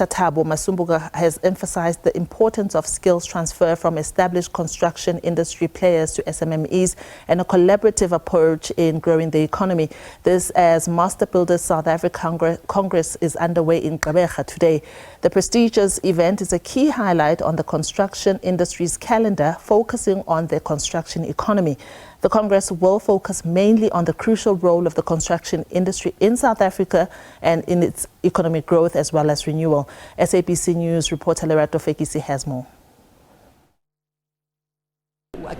Thabo Masombuka has emphasized the importance of skills transfer from established construction industry players to SMMEs and a collaborative approach in growing the economy. This as Master Builders South Africa Congress is underway in Gqeberha today. The prestigious event is a key highlight on the construction industry's calendar, focusing on the construction economy. The Congress will focus mainly on the crucial role of the construction industry in South Africa and in its economic growth as well as renewal. SABC News reporter Lerato Fekisi has more.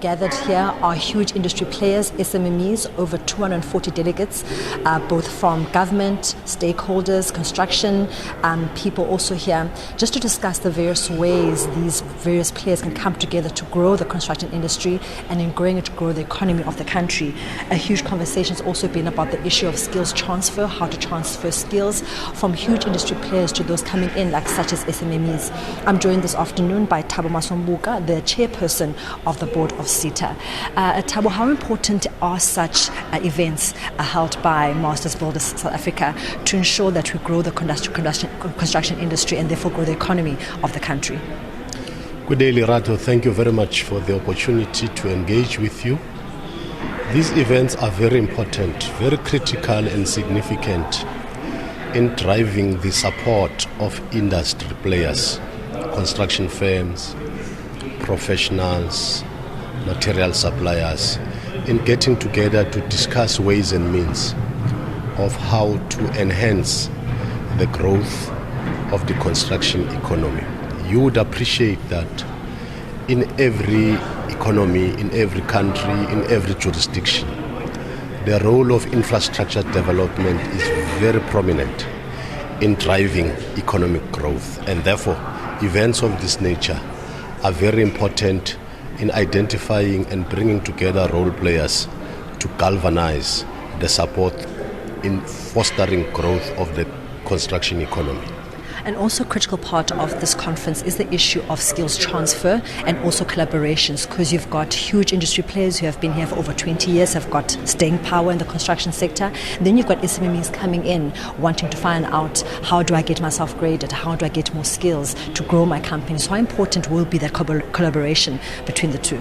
Gathered here are huge industry players, SMMEs, over 240 delegates, both from government, stakeholders, construction, people also here, just to discuss the various ways these various players can come together to grow the construction industry and in growing it to grow the economy of the country. A huge conversation has also been about the issue of skills transfer, how to transfer skills from huge industry players to those coming in, like such as SMMEs. I'm joined this afternoon by Thabo Masombuka, the chairperson of the board of Seta. Thabo, how important are such events held by Masters Builders South Africa to ensure that we grow the construction industry and therefore grow the economy of the country? Good day, Lerato. Thank you very much for the opportunity to engage with you. These events are very important, very critical and significant in driving the support of industry players, construction firms, professionals, material suppliers, in getting together to discuss ways and means of how to enhance the growth of the construction economy. You would appreciate that in every economy, in every country, in every jurisdiction, the role of infrastructure development is very prominent in driving economic growth, and therefore events of this nature are very important in identifying and bringing together role players to galvanize the support in fostering growth of the construction economy. And also a critical part of this conference is the issue of skills transfer and also collaborations, because you've got huge industry players who have been here for over 20 years, have got staying power in the construction sector. And then you've got SMMEs coming in, wanting to find out, how do I get myself graded? How do I get more skills to grow my company? So how important will be that collaboration between the two?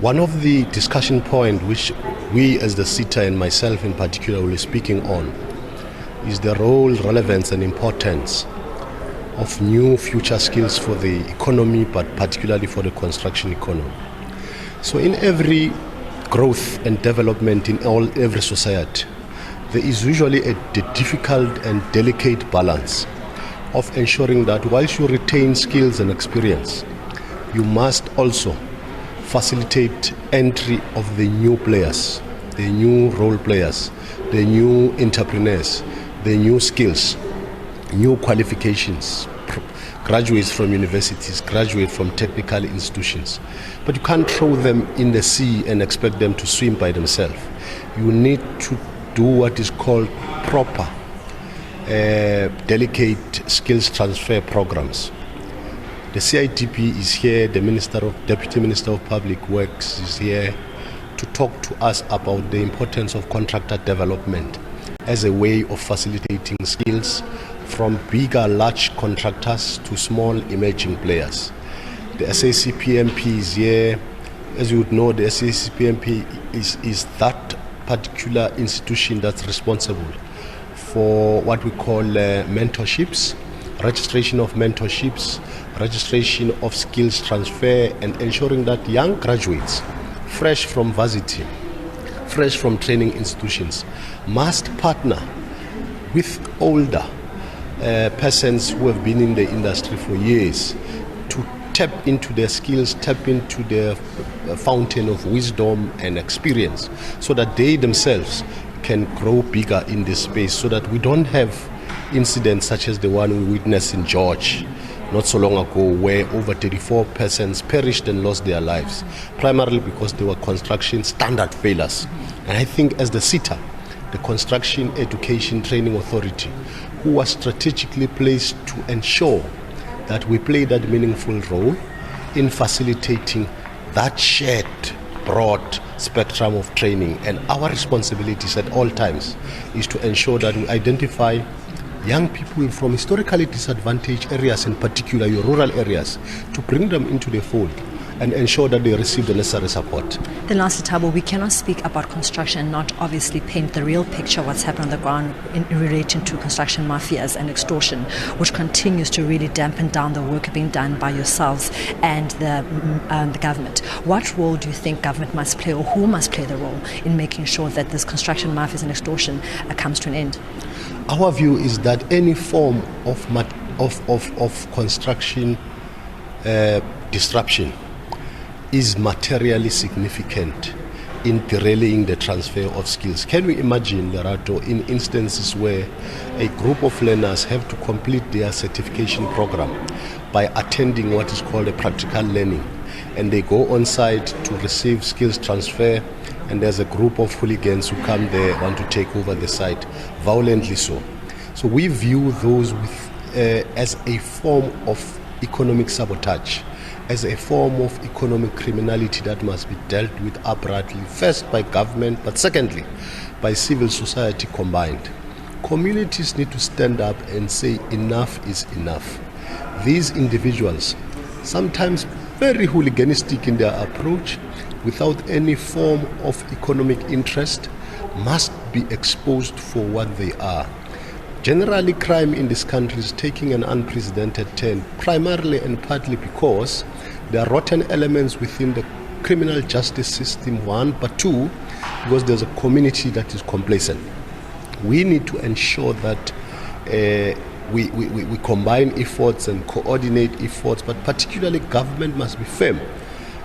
One of the discussion points which we as the Seta and myself in particular will be speaking on is the role, relevance and importance of new future skills for the economy, but particularly for the construction economy. So in every growth and development in every society, there is usually a difficult and delicate balance of ensuring that whilst you retain skills and experience, you must also facilitate entry of the new players, the new role players, the new entrepreneurs, the new skills, new qualifications, graduates from universities, graduates from technical institutions. But you can't throw them in the sea and expect them to swim by themselves. You need to do what is called proper, delicate skills transfer programs. The CIDP is here, the Deputy Minister of Public Works is here to talk to us about the importance of contractor development as a way of facilitating skills from bigger, large contractors to small emerging players. The SACPMP is here. As you would know, the SACPMP is that particular institution that's responsible for what we call mentorships, registration of mentorships, registration of skills transfer, and ensuring that young graduates, fresh from varsity, fresh from training institutions, must partner with older persons who have been in the industry for years to tap into their skills, tap into their fountain of wisdom and experience, so that they themselves can grow bigger in this space, so that we don't have incidents such as the one we witnessed in George not so long ago, where over 34 persons perished and lost their lives, primarily because they were construction standard failures. And I think as the Seta, the Construction Education Training Authority, who was strategically placed to ensure that we play that meaningful role in facilitating that shared broad spectrum of training. And our responsibilities at all times is to ensure that we identify young people from historically disadvantaged areas, in particular your rural areas, to bring them into the fold and ensure that they receive the necessary support. Then lastly, Thabo, we cannot speak about construction and not obviously paint the real picture of what's happening on the ground in relation to construction mafias and extortion, which continues to really dampen down the work being done by yourselves and the government. What role do you think government must play, or who must play the role in making sure that this construction mafias and extortion comes to an end? Our view is that any form of construction disruption is materially significant in derailing the transfer of skills. Can we imagine, Lerato, in instances where a group of learners have to complete their certification program by attending what is called a practical learning, and they go on site to receive skills transfer, and there's a group of hooligans who come there, want to take over the site, violently so. So we view those as a form of economic sabotage, as a form of economic criminality that must be dealt with uprightly, first by government, but secondly by civil society combined. Communities need to stand up and say enough is enough. These individuals, sometimes very hooliganistic in their approach, without any form of economic interest, must be exposed for what they are. Generally, crime in this country is taking an unprecedented turn, primarily and partly because there are rotten elements within the criminal justice system, one, but two, because there's a community that is complacent. We need to ensure that we combine efforts and coordinate efforts, but particularly government must be firm.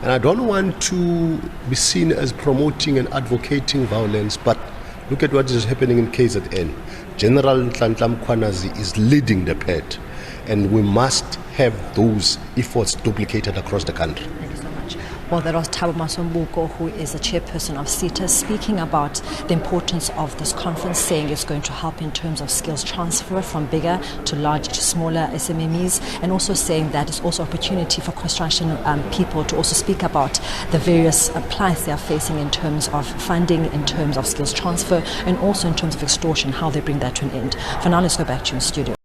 And I don't want to be seen as promoting and advocating violence, but look at what is happening in KZN. General Nhlanhla Mkhwanazi is leading the pack, and we must have those efforts duplicated across the country. Thank you so much. Well, that was Thabo Masombuka, who is the chairperson of Seta, speaking about the importance of this conference, saying it's going to help in terms of skills transfer from bigger to large to smaller SMMEs, and also saying that it's also opportunity for construction people to also speak about the various plights they are facing in terms of funding, in terms of skills transfer, and also in terms of extortion, how they bring that to an end. For now, let's go back to your studio.